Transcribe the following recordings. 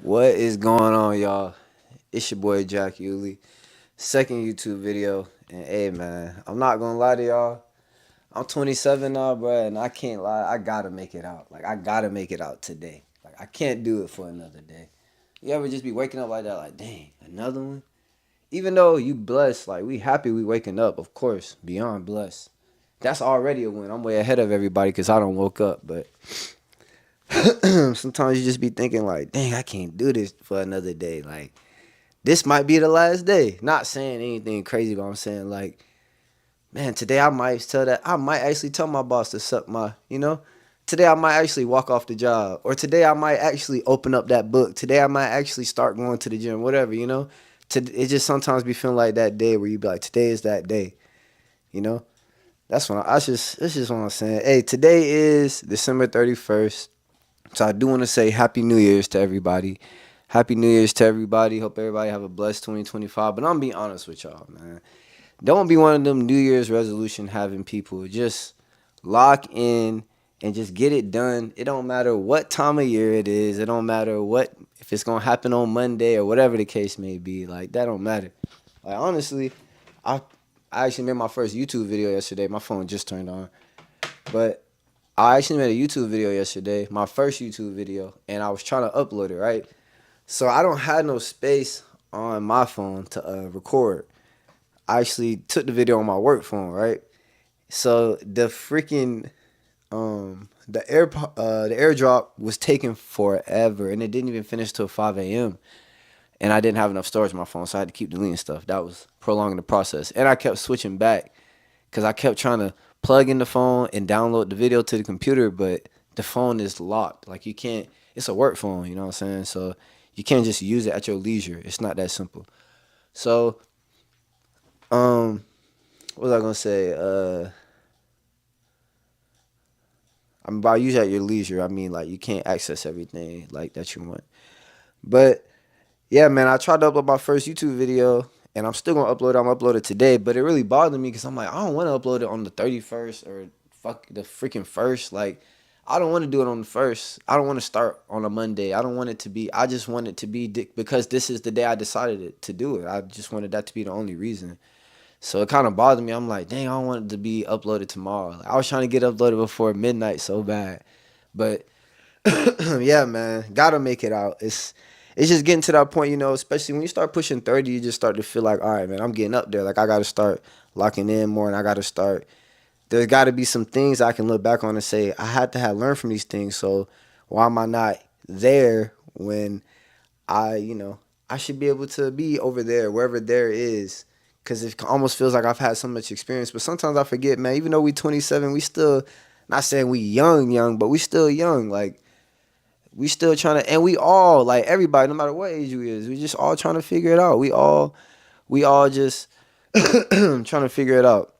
What is going on, y'all? It's your boy Jack Yulee. Second YouTube video. And hey, man, I'm not gonna lie to y'all. I'm 27 now, bro, and I can't lie. I gotta make it out. Like, I gotta make it out today. Like, I can't do it for another day. You ever just be waking up like that? Like, dang, another one? Even though you blessed, like, we happy we waking up, of course, beyond blessed. That's already a win. I'm way ahead of everybody because I don't woke up, but sometimes you just be thinking like, dang, I can't do this for another day. Like, this might be the last day. Not saying anything crazy, but I'm saying like, man, today I might actually tell my boss to suck my. Today I might actually walk off the job, or today I might actually open up that book. Today I might actually start going to the gym, whatever. It just sometimes be feeling like that day where you be like, today is that day. You know, that's just what I'm saying. Hey, today is December 31st. So I do want to say Happy New Year's to everybody. Happy New Year's to everybody. Hope everybody have a blessed 2025. But I'm gonna be honest with y'all, man. Don't be one of them New Year's resolution having people. Just lock in and just get it done. It don't matter what time of year it is. It don't matter what if it's gonna happen on Monday or whatever the case may be. Like, that don't matter. Like, honestly, I I actually made my first YouTube video yesterday. My phone just turned on. But I actually made a YouTube video yesterday, my first YouTube video, and I was trying to upload it, right? So I don't have no space on my phone to record. I actually took the video on my work phone, right? So the airdrop was taking forever, and it didn't even finish till 5 a.m. And I didn't have enough storage on my phone, so I had to keep deleting stuff. That was prolonging the process, and I kept switching back because I kept trying to plug in the phone and download the video to the computer, but the phone is locked. Like, you can't. It's a work phone, you know what I'm saying? So you can't just use it at your leisure. It's not that simple. So um, what was I gonna say? I mean, by use at your leisure, I mean like you can't access everything like that you want. But yeah, man, I tried to upload my first YouTube video, and I'm still gonna upload it. I'm gonna upload it today, but it really bothered me because I'm like, I don't want to upload it on the 31st or fuck the freaking first. Like, I don't want to do it on the first. I don't want to start on a Monday. I don't want it to be. I just want it to be because this is the day I decided to do it. I just wanted that to be the only reason. So it kind of bothered me. I'm like, dang, I don't want it to be uploaded tomorrow. Like, I was trying to get uploaded before midnight so bad, but yeah, man, gotta make it out. It's just getting to that point, especially when you start pushing 30, you just start to feel like, all right, man, I'm getting up there. Like, I gotta start locking in more, and I gotta start. There's got to be some things I can look back on and say I had to have learned from these things. So why am I not there when I should be able to be over there, wherever there is, because it almost feels like I've had so much experience. But sometimes I forget, man. Even though we 27, we still not saying we young, but we still young. Like, we still trying to, and we all like everybody, no matter what age we is, we just all trying to figure it out. We all just trying to figure it out.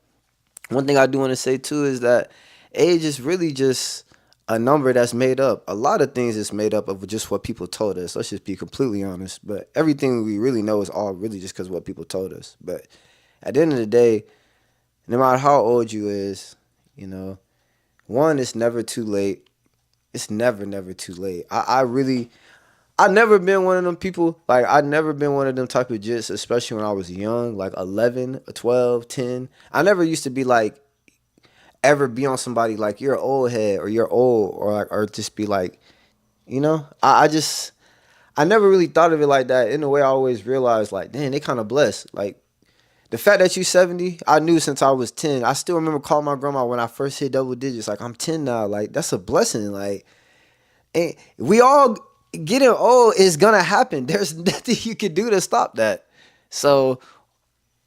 One thing I do want to say too is that age is really just a number that's made up. A lot of things is made up of just what people told us. Let's just be completely honest. But everything we really know is all really just because of what people told us. But at the end of the day, no matter how old you is, you know, one, it's never too late. It's never too late. I never been one of them people. Like, I never been one of them type of jits, especially when I was young, like 11, 12, 10. I never used to be like, ever be on somebody like you're an old head or you're old or just be like, I never really thought of it like that. In a way, I always realized like, damn, they kind of blessed. Like, the fact that you 70, I knew since I was 10. I still remember calling my grandma when I first hit double digits. Like, I'm 10 now. Like, that's a blessing. Like, and we all getting old is gonna happen. There's nothing you can do to stop that. So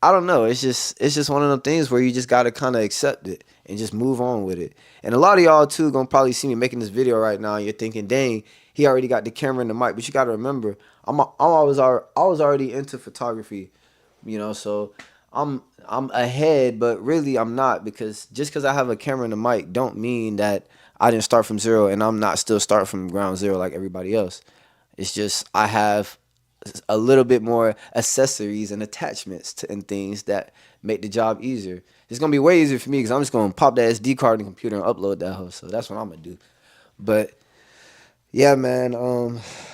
I don't know. It's just one of them things where you just gotta kind of accept it and just move on with it. And a lot of y'all too gonna probably see me making this video right now. And you're thinking, dang, he already got the camera and the mic. But you gotta remember, I was already into photography, So I'm ahead, but really I'm not, because just because I have a camera and a mic don't mean that I didn't start from zero and I'm not still starting from ground zero like everybody else. It's just I have a little bit more accessories and attachments and things that make the job easier. It's gonna be way easier for me because I'm just gonna pop that SD card in the computer and upload that hoe. So that's what I'm gonna do. But Yeah, man.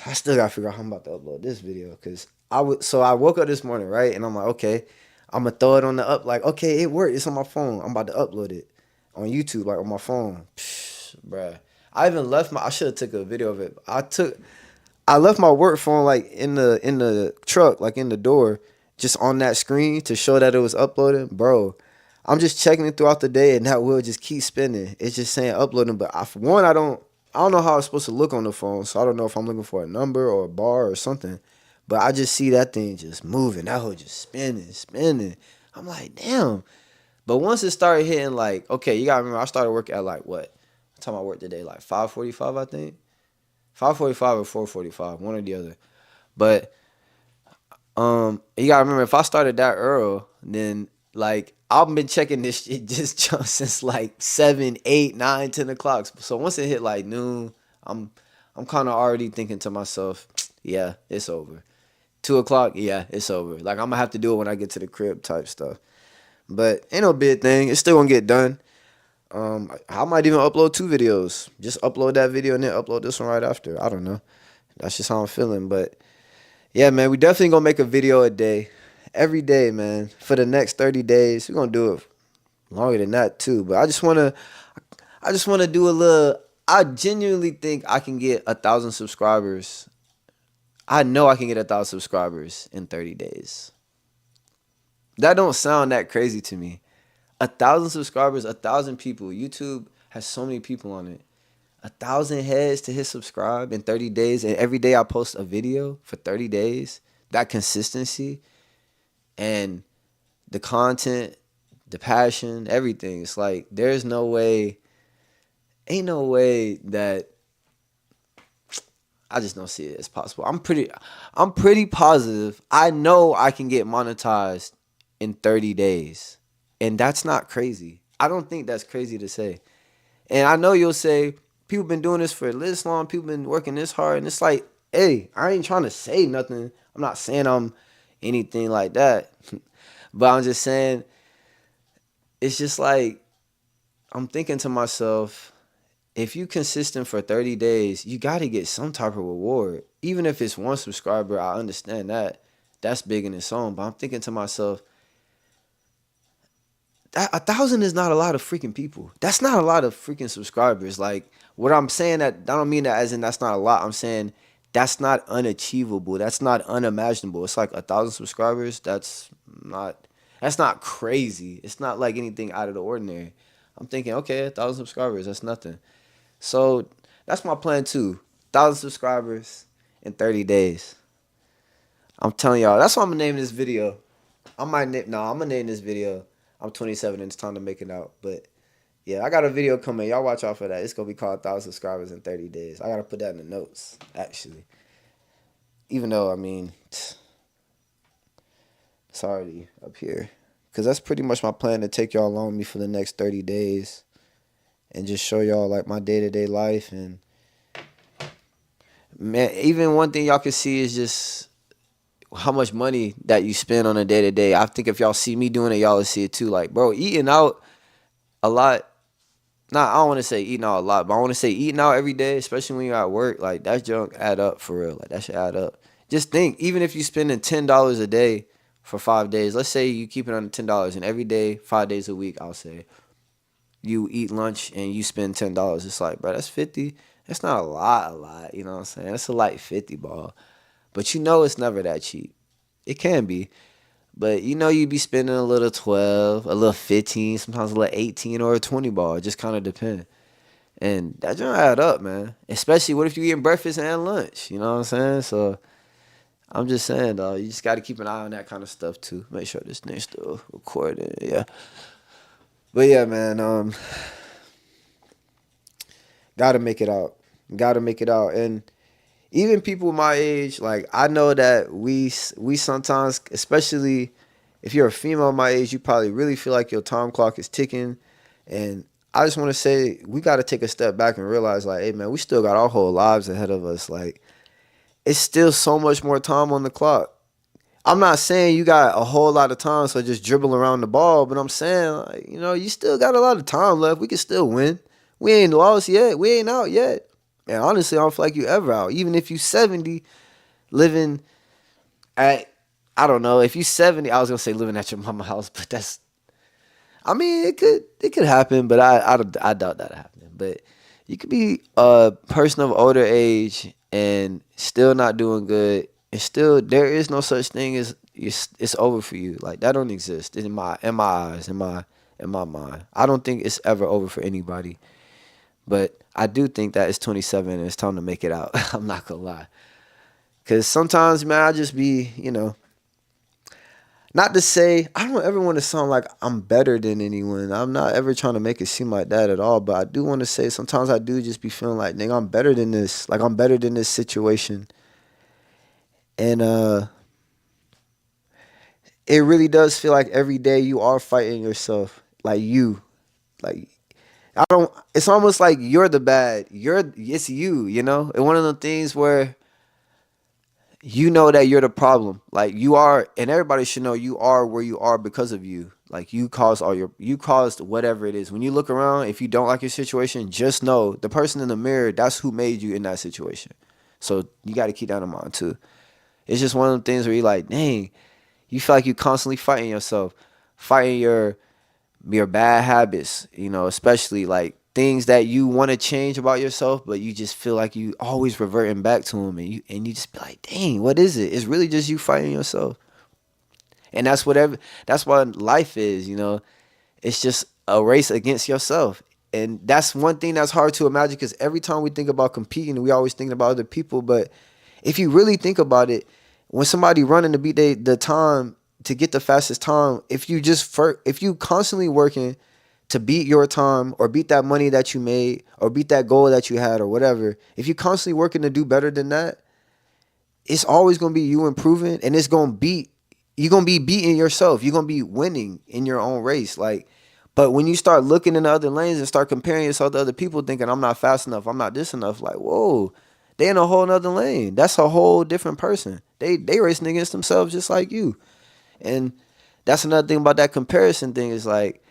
I still gotta figure out how I'm about to upload this video because I woke up this morning, right, and I'm like, okay, I'm gonna throw it on the up. Like, okay, it worked. It's on my phone. I'm about to upload it on YouTube, like on my phone. Psh, bruh. I even left my. I should have took a video of it. I left my work phone like in the truck, like in the door, just on that screen to show that it was uploading, bro. I'm just checking it throughout the day, and that wheel just keeps spinning. It's just saying uploading, but for one, I don't know how it's supposed to look on the phone, so I don't know if I'm looking for a number or a bar or something. But I just see that thing just moving, that whole just spinning, spinning. I'm like, damn. But once it started hitting, like, okay, you gotta remember, I started work at like what? What time I worked today? Like 5:45, I think. 5:45 or 4:45, one or the other. But you gotta remember if I started that early, then like I've been checking this shit just since like 7, 8, 9, 10 o'clock. So once it hit like noon, I'm I'm kind of already thinking to myself, yeah, it's over. 2 o'clock, yeah, it's over. Like I'm gonna have to do it when I get to the crib type stuff. But ain't no big thing. It's still gonna get done. I might even upload two videos. Just upload that video and then upload this one right after. I don't know. That's just how I'm feeling. But yeah, man, we definitely gonna make a video a day, every day, man, for the next 30 days. We're gonna do it longer than that too. But I just wanna do a little. I genuinely think I can get 1,000 subscribers. I know I can get 1,000 subscribers in 30 days. That don't sound that crazy to me. 1,000 subscribers, 1,000 people. YouTube has so many people on it. 1,000 heads to hit subscribe in 30 days, and every day I post a video for 30 days. That consistency and the content, the passion, everything. It's like there's no way, ain't no way that I just don't see it as possible. I'm pretty positive. I know I can get monetized in 30 days. And that's not crazy. I don't think that's crazy to say. And I know you'll say, people been doing this for this long, people been working this hard, and it's like, hey, I ain't trying to say nothing. I'm not saying I'm anything like that. But I'm just saying, it's just like, I'm thinking to myself, if you consistent for 30 days, you got to get some type of reward. Even if it's one subscriber, I understand that. That's big in its own. But I'm thinking to myself, that 1,000 is not a lot of freaking people. That's not a lot of freaking subscribers. Like what I'm saying, that I don't mean that as in that's not a lot. I'm saying that's not unachievable. That's not unimaginable. It's like 1,000 subscribers. Not that's not crazy. It's not like anything out of the ordinary. I'm thinking, okay, 1,000 subscribers, that's nothing. So that's my plan too. 1,000 subscribers in 30 days. I'm telling y'all, that's what I'm gonna name this video. I'm gonna name this video. I'm 27 and it's time to make it out. But yeah, I got a video coming. Y'all watch out for that. It's gonna be called 1,000 subscribers in 30 days. I gotta put that in the notes, actually. Even though, I mean, it's already up here. Cause that's pretty much my plan, to take y'all along with me for the next 30 days and just show y'all like my day-to-day life. And man, even one thing y'all can see is just how much money that you spend on a day-to-day. I think if y'all see me doing it, y'all will see it too. Like, bro, eating out a lot. Nah, I don't want to say eating out a lot, but I want to say eating out every day, especially when you're at work. Like that junk add up for real. Like that should add up. Just think, even if you spending $10 a day for 5 days, let's say you keep it under $10, and every day, 5 days a week, I'll say you eat lunch and you spend $10. It's like, bro, that's 50. That's not a lot. You know what I'm saying? That's a light 50 ball. But you know it's never that cheap. It can be. But you know you'd be spending a little 12, a little 15, sometimes a little 18 or a 20 ball. It just kind of depends. And that don't add up, man. Especially what if you eating breakfast and lunch? You know what I'm saying? So I'm just saying, though, you just got to keep an eye on that kind of stuff too. Make sure this thing's still recording. Yeah. But yeah, man, gotta make it out. Gotta make it out. And even people my age, like I know that we sometimes, especially if you're a female my age, you probably really feel like your time clock is ticking. And I just want to say we got to take a step back and realize, like, hey man, we still got our whole lives ahead of us. Like, it's still so much more time on the clock. I'm not saying you got a whole lot of time, so just dribble around the ball. But I'm saying, like, you know, you still got a lot of time left. We can still win. We ain't lost yet. We ain't out yet. And honestly, I don't feel like you ever out. Even if you 70, living at, I don't know, if you 70, I was gonna say living at your mama house, but that's, I mean, it could happen, but I doubt that happening. But you could be a person of older age and still not doing good, and still there is no such thing as it's over for you. Like that don't exist in my eyes, in my mind. I don't think it's ever over for anybody. But I do think that it's 27 and it's time to make it out. I'm not gonna lie, cause sometimes, man, I just be, not to say I don't ever want to sound like I'm better than anyone. I'm not ever trying to make it seem like that at all. But I do want to say sometimes I do just be feeling like, nigga, I'm better than this. Like I'm better than this situation. And it really does feel like every day you are fighting yourself. Like you. Like I don't it's almost like you're the bad. It's you. And one of the things where you know that you're the problem. Like you are, and everybody should know you are where you are because of you. Like you caused whatever it is. When you look around, if you don't like your situation, just know the person in the mirror, that's who made you in that situation. So you got to keep that in mind too. It's just one of the things where you're like, dang, you feel like you constantly fighting yourself, fighting your bad habits, especially like things that you want to change about yourself, but you just feel like you always reverting back to them, and you just be like, dang, what is it? It's really just you fighting yourself, and that's what life is. It's just a race against yourself, and that's one thing that's hard to imagine because every time we think about competing, we always thinking about other people, but if you really think about it, when somebody running to beat the time to get the fastest time, if you constantly working to beat your time or beat that money that you made or beat that goal that you had or whatever, if you constantly working to do better than that, it's always gonna be you improving, and you're gonna be beating yourself. You're gonna be winning in your own race. Like, but when you start looking in the other lanes and start comparing yourself to other people, thinking I'm not fast enough, I'm not this enough, like, whoa, they in a whole nother lane. That's a whole different person. They racing against themselves just like you. And that's another thing about that comparison thing is like,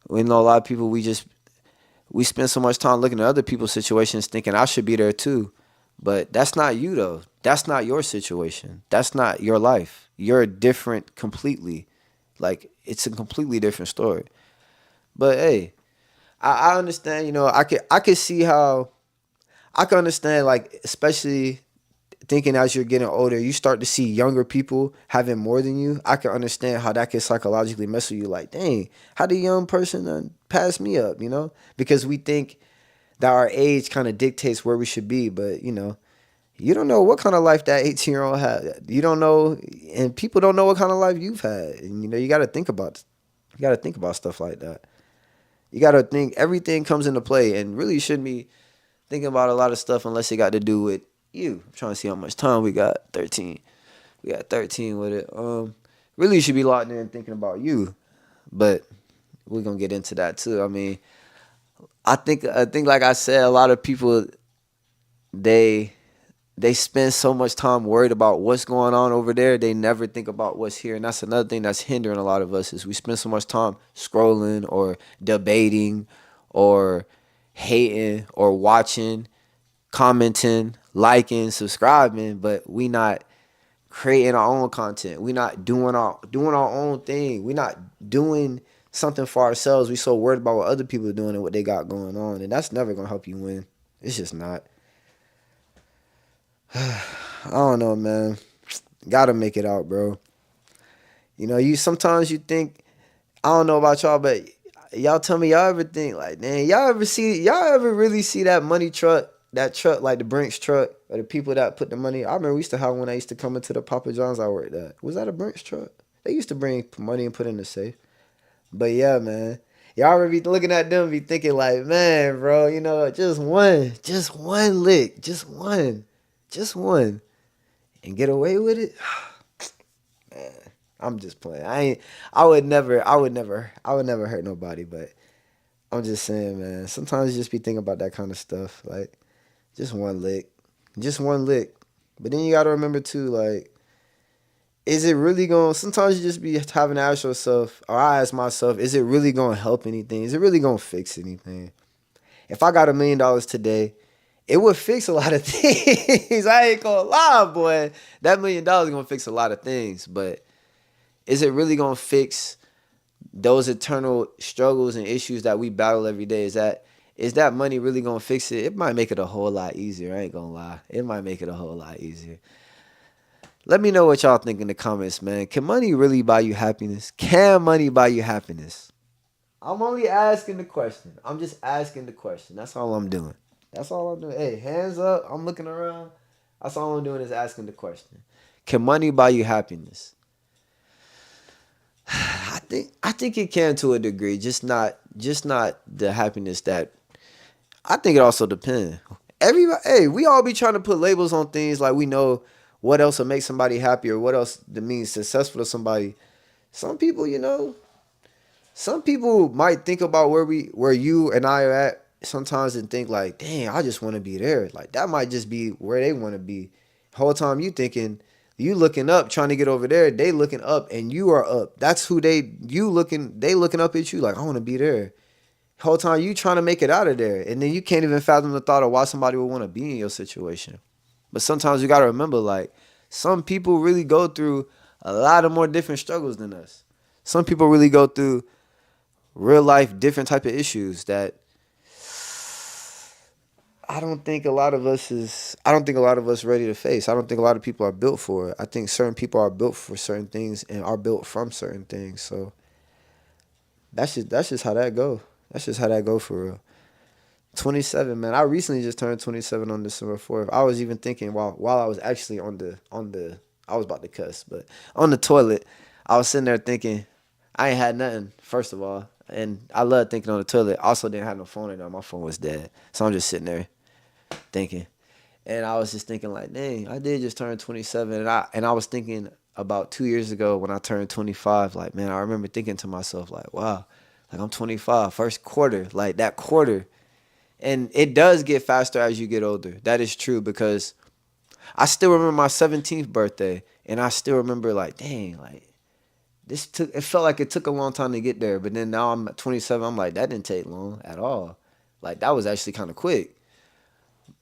we know a lot of people, we spend so much time looking at other people's situations thinking I should be there too. But that's not you though. That's not your situation. That's not your life. You're different completely. Like it's a completely different story. But hey, I understand, I could see how I can understand, like, especially thinking as you're getting older, you start to see younger people having more than you. I can understand how that can psychologically mess with you. Like, dang, how the young person pass me up, Because we think that our age kind of dictates where we should be, but you don't know what kind of life that 18-year-old had. You don't know, and people don't know what kind of life you've had. And you got to think about stuff like that. You got to think everything comes into play, and really you shouldn't be thinking about a lot of stuff unless it got to do with you. I'm trying to see how much time we got. 13. We got 13 with it. Really you should be locked in thinking about you. But we're gonna get into that too. I mean, I think like I said, a lot of people they they spend so much time worried about what's going on over there, they never think about what's here. And that's another thing that's hindering a lot of us is we spend so much time scrolling or debating or hating or watching, commenting, liking, subscribing, but we not creating our own content. We not doing our own thing. We not doing something for ourselves. We so worried about what other people are doing and what they got going on, and that's never gonna help you win. It's just not. I don't know, man. Gotta make it out, bro. You sometimes you think, I don't know about y'all, but y'all tell me y'all ever think like, man, y'all ever really see that money truck, that truck like the Brinks truck or the people that put the money. I remember we used to have one that used to come into the Papa John's I worked at. Was that a Brinks truck? They used to bring money and put in the safe. But yeah, man. Y'all ever be looking at them, be thinking like, man, bro, just one lick, just one, and get away with it. Man, I'm just playing. I would never hurt nobody. But I'm just saying, man. Sometimes you just be thinking about that kind of stuff, like just one lick, just one lick. But then you gotta remember too, like, is it really going? Sometimes you just be having to ask yourself, or I ask myself, is it really going to help anything? Is it really going to fix anything? If I got $1 million today it would fix a lot of things. I ain't gonna lie, boy. That $1 million gonna fix a lot of things, but is it really gonna fix those eternal struggles and issues that we battle every day? Is that money really gonna fix it? It might make it a whole lot easier. I ain't gonna lie. It might make it a whole lot easier. Let me know what y'all think in the comments, man. Can money really buy you happiness? Can money buy you happiness? I'm only asking the question. I'm just asking the question. That's all I'm doing. That's all I'm doing. Hey, hands up. I'm looking around. That's all I'm doing is asking the question. Can money buy you happiness? I think it can to a degree, just not the happiness that I think it also depends. Everybody, hey, we all be trying to put labels on things like we know what else will make somebody happy or what else that means successful to somebody. Some people, some people might think about where you and I are at sometimes and think like, dang, I just want to be there. Like that might just be where they want to be. Whole time you looking up, trying to get over there, they looking up and you are up. That's who they looking up at you like, I want to be there. Whole time you trying to make it out of there. And then you can't even fathom the thought of why somebody would want to be in your situation. But sometimes you gotta remember, like, some people really go through a lot of more different struggles than us. Some people really go through real life different type of issues that I don't think a lot of us ready to face. I don't think a lot of people are built for it. I think certain people are built for certain things and are built from certain things. So that's just how that go. That's just how that go for real. 27, man. I recently just turned 27 on December 4th. I was even thinking while I was actually on the I was about to cuss, but on the toilet, I was sitting there thinking I ain't had nothing, first of all. And I love thinking on the toilet. Also didn't have no phone in there. My phone was dead. So I'm just sitting there thinking. And I was just thinking like, dang, I did just turn 27. And I was thinking about 2 years ago when I turned 25, like, man, I remember thinking to myself, like, wow, like I'm 25, first quarter, like that quarter. And it does get faster as you get older. That is true because I still remember my 17th birthday and I still remember like, dang, like it felt like it took a long time to get there. But then now I'm at 27, I'm like, that didn't take long at all. Like that was actually kind of quick.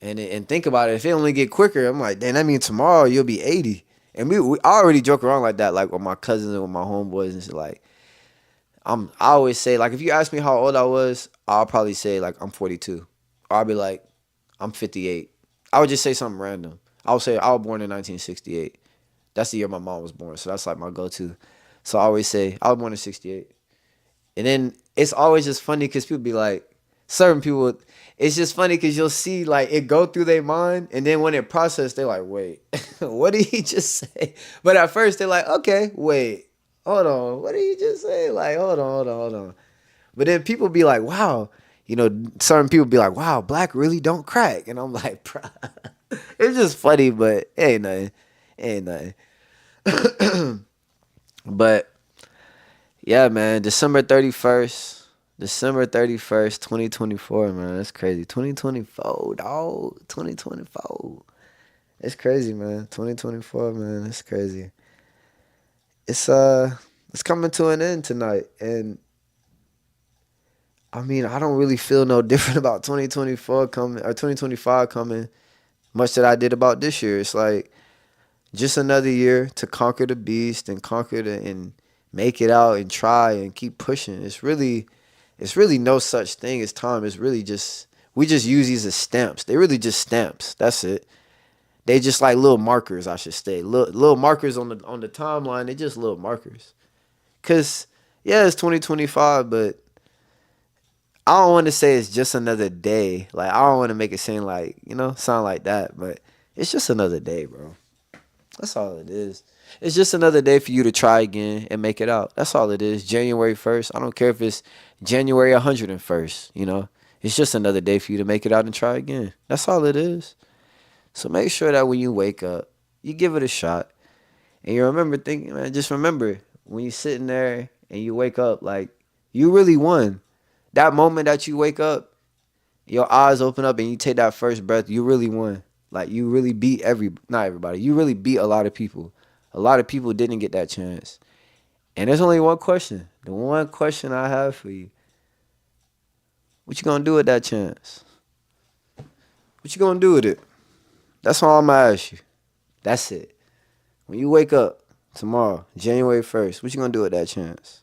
And think about it, if it only get quicker, I'm like, dang, that means tomorrow you'll be 80. And we already joke around like that, like with my cousins and with my homeboys and shit. Like I always say, like, if you ask me how old I was, I'll probably say like I'm 42. Or I'll be like, I'm 58. I would just say something random. I would say I was born in 1968. That's the year my mom was born, so that's like my go-to. So I always say I was born in 68. And then it's always just funny because people be like, certain people, it's just funny because you'll see like it go through their mind, and then when it process, they're like, wait, what did he just say? But at first they're like, okay, wait, hold on, what did he just say? Like, hold on. But then people be like, wow, certain people be like, wow, black really don't crack. And I'm like, bruh, it's just funny, but it ain't nothing. It ain't nothing. But yeah, man, December 31st, 2024, man. That's crazy. 2024, dog. 2024. It's crazy, man. 2024, man. It's crazy. It's it's coming to an end tonight. And I mean, I don't really feel no different about 2024 coming or 2025 coming much that I did about this year. It's like just another year to conquer the beast and and make it out and try and keep pushing. It's really no such thing as time. It's really just we just use these as stamps. They really just stamps. That's it. They just like little markers, I should say. Little markers on the timeline. They just little markers. Cause yeah, it's 2025, but I don't want to say it's just another day. Like I don't want to make it seem like sound like that, but it's just another day, bro. That's all it is. It's just another day for you to try again and make it out. That's all it is. January 1st. I don't care if it's January 101st, It's just another day for you to make it out and try again. That's all it is. So make sure that when you wake up, you give it a shot. And you remember thinking, man, just remember when you're sitting there and you wake up, like, you really won. That moment that you wake up, your eyes open up and you take that first breath, you really won. Like you really beat not everybody. You really beat a lot of people. A lot of people didn't get that chance. And there's only one question. The one question I have for you. What you gonna do with that chance? What you gonna do with it? That's all I'm gonna ask you. That's it. When you wake up tomorrow, January 1st, what you gonna do with that chance?